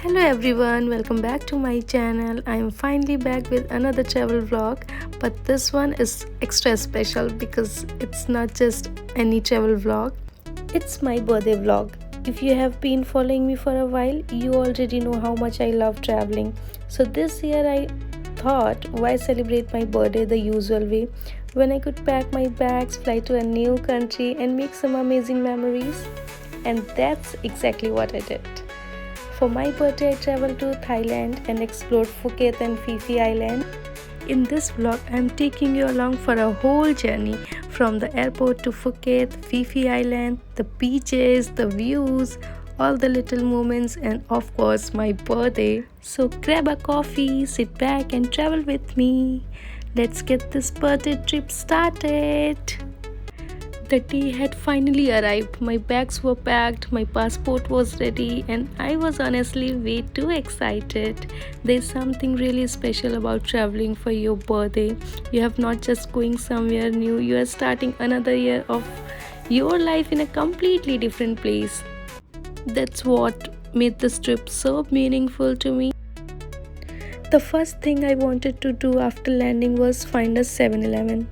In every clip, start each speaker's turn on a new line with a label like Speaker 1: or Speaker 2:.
Speaker 1: Hello everyone, welcome back to my channel. I am finally back with another travel vlog, but this one is extra special because it's not just any travel vlog. It's my birthday vlog. If you have been following me for a while, you already know how much I love traveling. So this year I thought, why celebrate my birthday the usual way when I could pack my bags, fly to a new country and make some amazing memories? And that's exactly what I did. For my birthday, I traveled to Thailand and explored Phuket and Phi Phi Island. In this vlog, I am taking you along for a whole journey from the airport to Phuket, Phi Phi Island, the beaches, the views, all the little moments, and of course, my birthday. So grab a coffee, sit back, and travel with me. Let's get this birthday trip started. The day had finally arrived. My bags were packed, my passport was ready, and I was honestly way too excited. There's something really special about traveling for your birthday. You have not just going somewhere new, you are starting another year of your life in a completely different place. That's what made this trip so meaningful to me. The first thing I wanted to do after landing was find a 7-Eleven.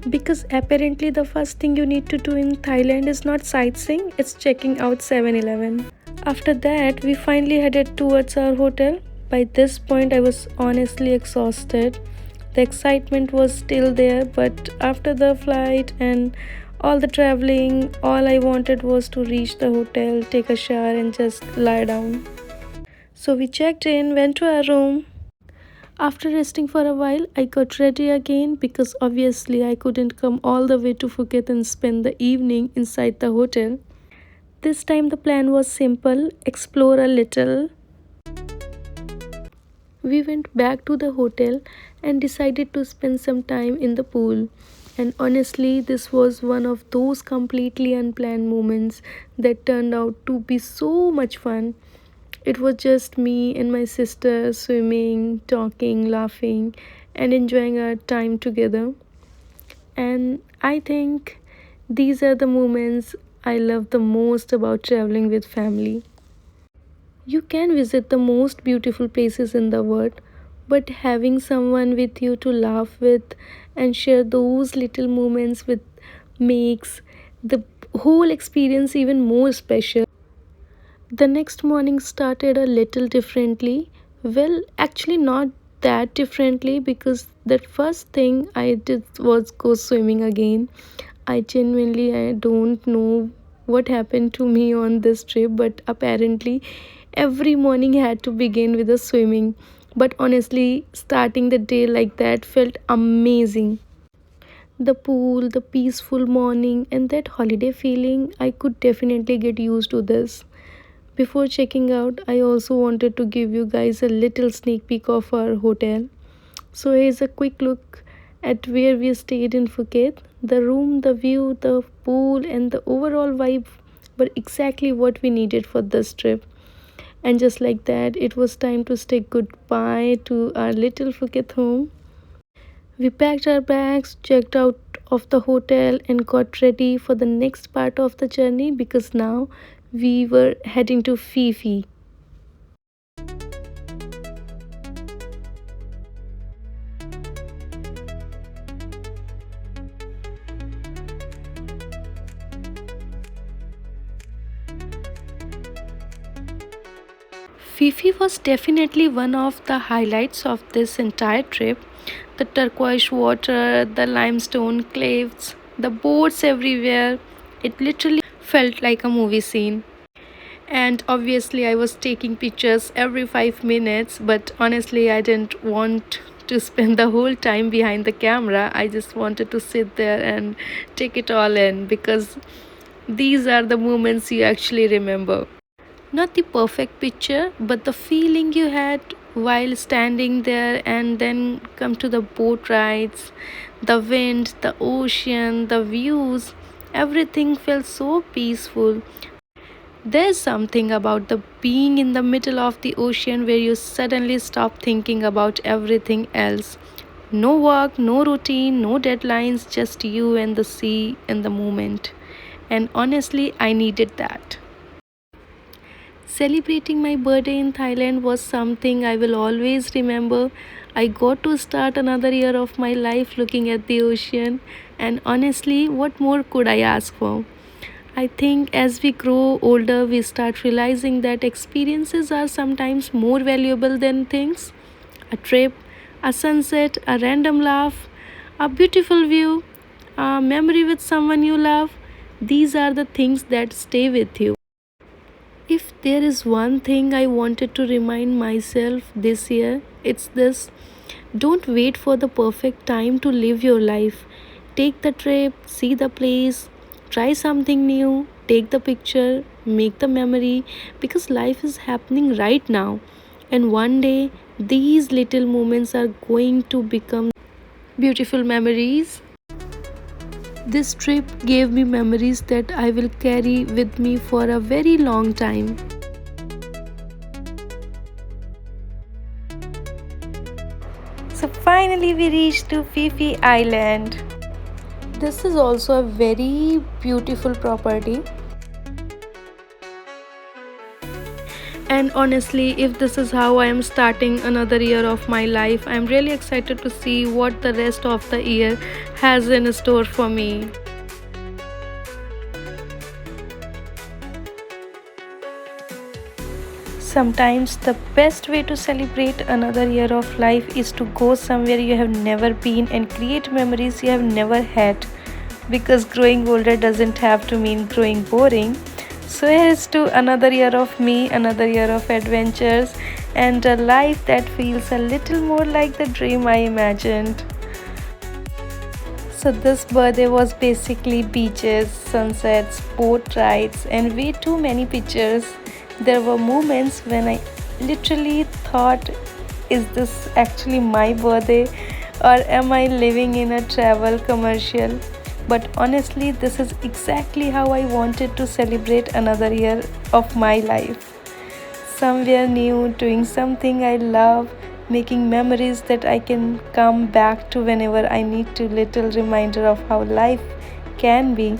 Speaker 1: Because apparently the first thing you need to do in Thailand is not sightseeing, it's checking out 7-Eleven. After that, we finally headed towards our hotel. By this point, I was honestly exhausted. The excitement was still there, but after the flight and all the traveling, all I wanted was to reach the hotel, take a shower, and just lie down. So we checked in, went to our room. After resting for a while, I got ready again because obviously I couldn't come all the way to Phuket and spend the evening inside the hotel. This time the plan was simple, explore a little. We went back to the hotel and decided to spend some time in the pool. And honestly, this was one of those completely unplanned moments that turned out to be so much fun. It was just me and my sister swimming, talking, laughing, and enjoying our time together. And I think these are the moments I love the most about traveling with family. You can visit the most beautiful places in the world, but having someone with you to laugh with and share those little moments with makes the whole experience even more special. The next morning started a little differently. Well, actually, not that differently because that first thing I did was go swimming again. I don't know what happened to me on this trip, but apparently every morning had to begin with a swimming. But honestly, starting the day like that felt amazing. The pool, the peaceful morning, and that holiday feeling, I could definitely get used to this. Before checking out, I also wanted to give you guys a little sneak peek of our hotel. So here's a quick look at where we stayed in Phuket. The room, the view, the pool, and the overall vibe were exactly what we needed for this trip. And just like that, it was time to say goodbye to our little Phuket home. We packed our bags, checked out of the hotel, and got ready for the next part of the journey because now we were heading to Phi Phi. Phi Phi was definitely one of the highlights of this entire trip. The turquoise water, the limestone cliffs, the boats everywhere. It literally felt like a movie scene. And obviously, I was taking pictures every 5 minutes, but honestly, I didn't want to spend the whole time behind the camera. I just wanted to sit there and take it all in because these are the moments you actually remember. Not the perfect picture, but the feeling you had while standing there, and then come to the boat rides, the wind, the ocean, the views. Everything felt so peaceful. There's something about the being in the middle of the ocean where you suddenly stop thinking about everything else. No work, no routine, no deadlines, just you and the sea and the moment. And honestly, I needed that. Celebrating my birthday in Thailand was something I will always remember. I got to start another year of my life looking at the ocean, and honestly, what more could I ask for? I think as we grow older, we start realizing that experiences are sometimes more valuable than things. A trip, a sunset, a random laugh, a beautiful view, a memory with someone you love. These are the things that stay with you. If there is one thing I wanted to remind myself this year, it's this: don't wait for the perfect time to live your life. Take the trip, see the place, try something new, take the picture, make the memory, because life is happening right now. And one day, these little moments are going to become beautiful memories. This trip gave me memories that I will carry with me for a very long time. So finally we reached to Phi Phi Island. This is also a very beautiful property. And honestly, if this is how I am starting another year of my life, I'm really excited to see what the rest of the year has in store for me. Sometimes the best way to celebrate another year of life is to go somewhere you have never been and create memories you have never had. Because growing older doesn't have to mean growing boring. So here's to another year of me, another year of adventures, and a life that feels a little more like the dream I imagined. So this birthday was basically beaches, sunsets, boat rides, and way too many pictures. There were moments when I literally thought, is this actually my birthday or am I living in a travel commercial? But honestly, this is exactly how I wanted to celebrate another year of my life. Somewhere new, doing something I love, making memories that I can come back to whenever I need to. Little reminder of how life can be.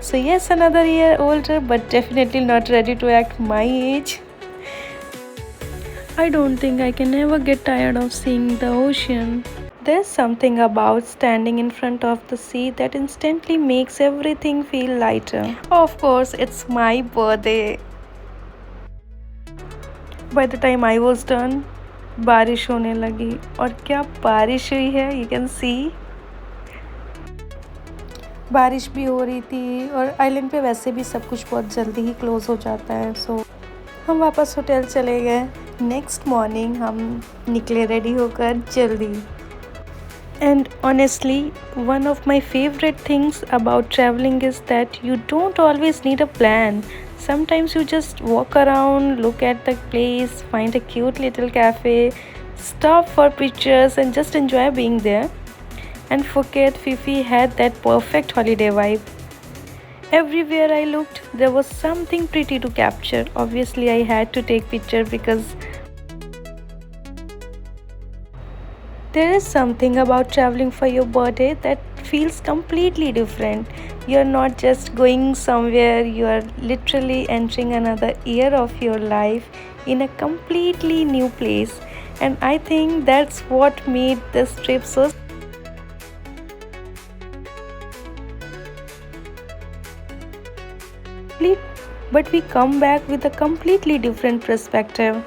Speaker 1: So, yes, another year older, but definitely not ready to act my age. I don't think I can ever get tired of seeing the ocean. There's something about standing in front of the sea that instantly makes everything feel lighter. Of course, it's my birthday. By the time I was done, बारिश होने लगी और क्या बारिश हुई है, you can see. बारिश भी हो रही थी और आइलैंड पे वैसे भी सब कुछ बहुत जल्दी ही क्लोज हो जाता है. सो हम वापस होटल चले गए. नेक्स्ट मॉर्निंग हम निकले रेडी होकर जल्दी. And honestly, one of my favorite things about traveling is that you don't always need a plan. Sometimes you just walk around, look at the place, find a cute little cafe, stop for pictures, and just enjoy being there. And Phuket, Phi Phi had that perfect holiday vibe. Everywhere I looked, there was something pretty to capture. Obviously, I had to take picture because there is something about traveling for your birthday that feels completely different. You're not just going somewhere, you are literally entering another year of your life in a completely new place. And I think that's what made this trip so complete. But we come back with a completely different perspective.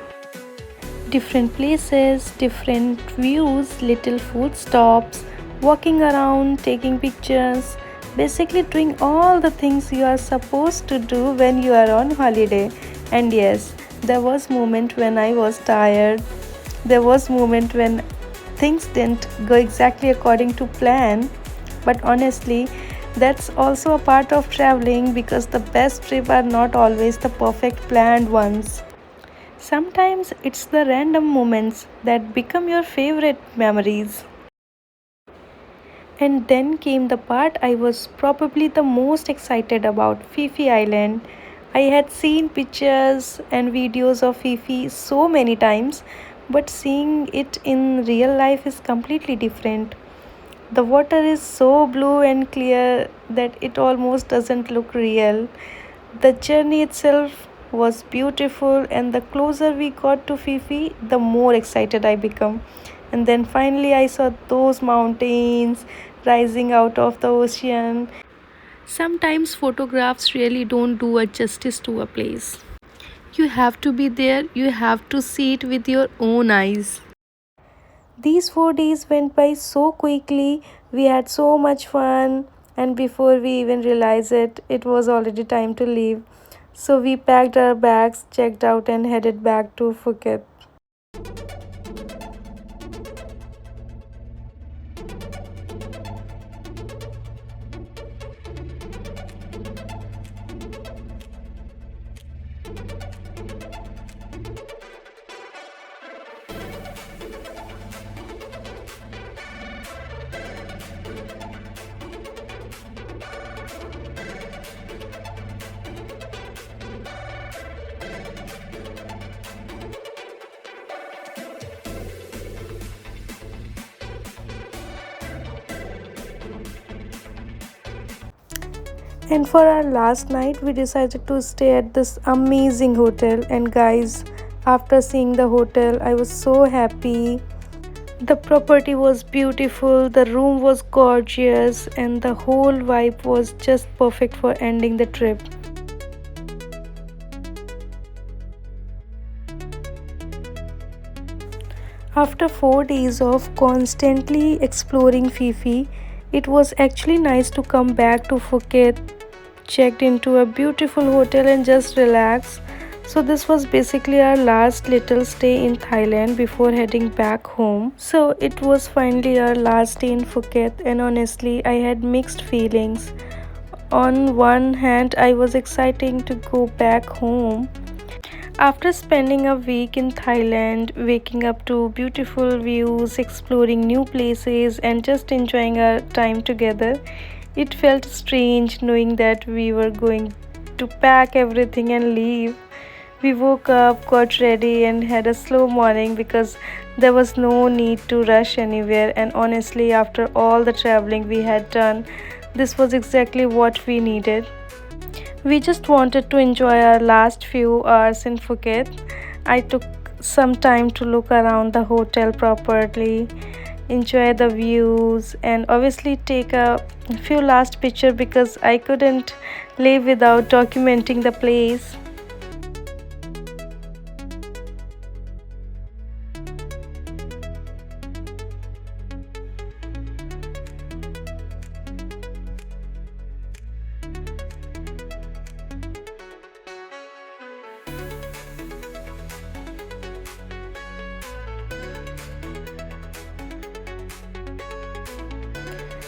Speaker 1: Different places, different views, little food stops, walking around, taking pictures, basically doing all the things you are supposed to do when you are on holiday. And yes, there was moment when I was tired. There was moment when things didn't go exactly according to plan. But honestly, that's also a part of traveling because the best trips are not always the perfect planned ones. Sometimes it's the random moments that become your favorite memories. And then came the part I was probably the most excited about: Phi Phi Island. I had seen pictures and videos of Phi Phi so many times, but seeing it in real life is completely different. The water is so blue and clear that it almost doesn't look real. The journey itself was beautiful, and the closer we got to Phi Phi, the more excited I become. And then finally I saw those mountains rising out of the ocean. Sometimes photographs really don't do a justice to a place. You have to be there, you have to see it with your own eyes. These 4 days went by so quickly. We had so much fun, and before we even realized it, it was already time to leave. So we packed our bags, checked out, and headed back to Phuket. And for our last night, we decided to stay at this amazing hotel. And guys, after seeing the hotel, I was so happy. The property was beautiful, the room was gorgeous, and the whole vibe was just perfect for ending the trip. After 4 days of constantly exploring Phi Phi, it was actually nice to come back to Phuket, checked into a beautiful hotel, and just relax. So, this was basically our last little stay in Thailand before heading back home. So, it was finally our last day in Phuket, and honestly, I had mixed feelings. On one hand, I was excited to go back home. After spending a week in Thailand, waking up to beautiful views, exploring new places, and just enjoying our time together, it felt strange knowing that we were going to pack everything and leave. We woke up, got ready, and had a slow morning because there was no need to rush anywhere. And honestly, after all the traveling we had done, this was exactly what we needed. We just wanted to enjoy our last few hours in Phuket. I took some time to look around the hotel properly, enjoy the views, and obviously take a few last pictures because I couldn't live without documenting the place.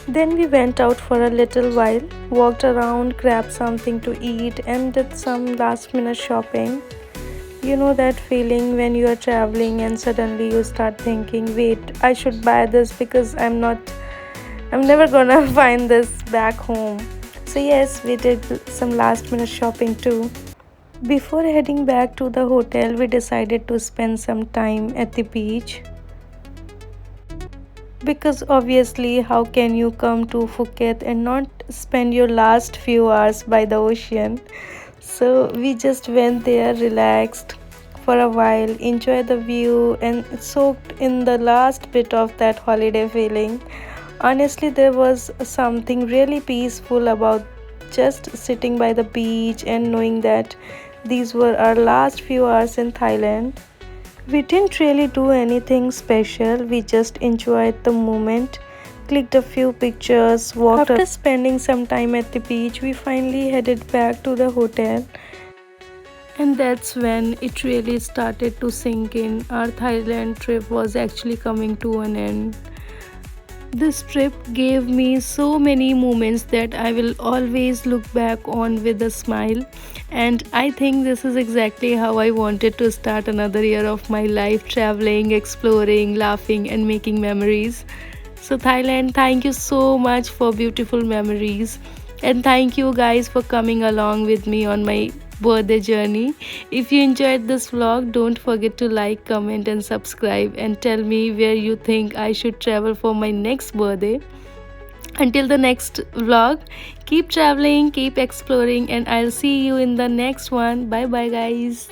Speaker 1: Then we went out for a little while, walked around, grabbed something to eat, and did some last minute shopping. You know that feeling when you are traveling and suddenly you start thinking, wait, I should buy this because I'm never gonna find this back home. So, yes, we did some last minute shopping too. Before heading back to the hotel, we decided to spend some time at the beach. Because obviously, how can you come to Phuket and not spend your last few hours by the ocean? So we just went there, relaxed for a while, enjoyed the view, and soaked in the last bit of that holiday feeling. Honestly, there was something really peaceful about just sitting by the beach and knowing that these were our last few hours in Thailand. We didn't really do anything special, we just enjoyed the moment, clicked a few pictures, walked. After spending some time at the beach, we finally headed back to the hotel. And that's when it really started to sink in. Our Thailand trip was actually coming to an end. This trip gave me so many moments that I will always look back on with a smile. And I think this is exactly how I wanted to start another year of my life, traveling, exploring, laughing, and making memories. So, Thailand, thank you so much for beautiful memories. And thank you guys for coming along with me on my birthday journey. If you enjoyed this vlog, don't forget to like, comment, and subscribe, and tell me where you think I should travel for my next birthday. Until the next vlog, keep traveling, keep exploring, and I'll see you in the next one. Bye bye, guys.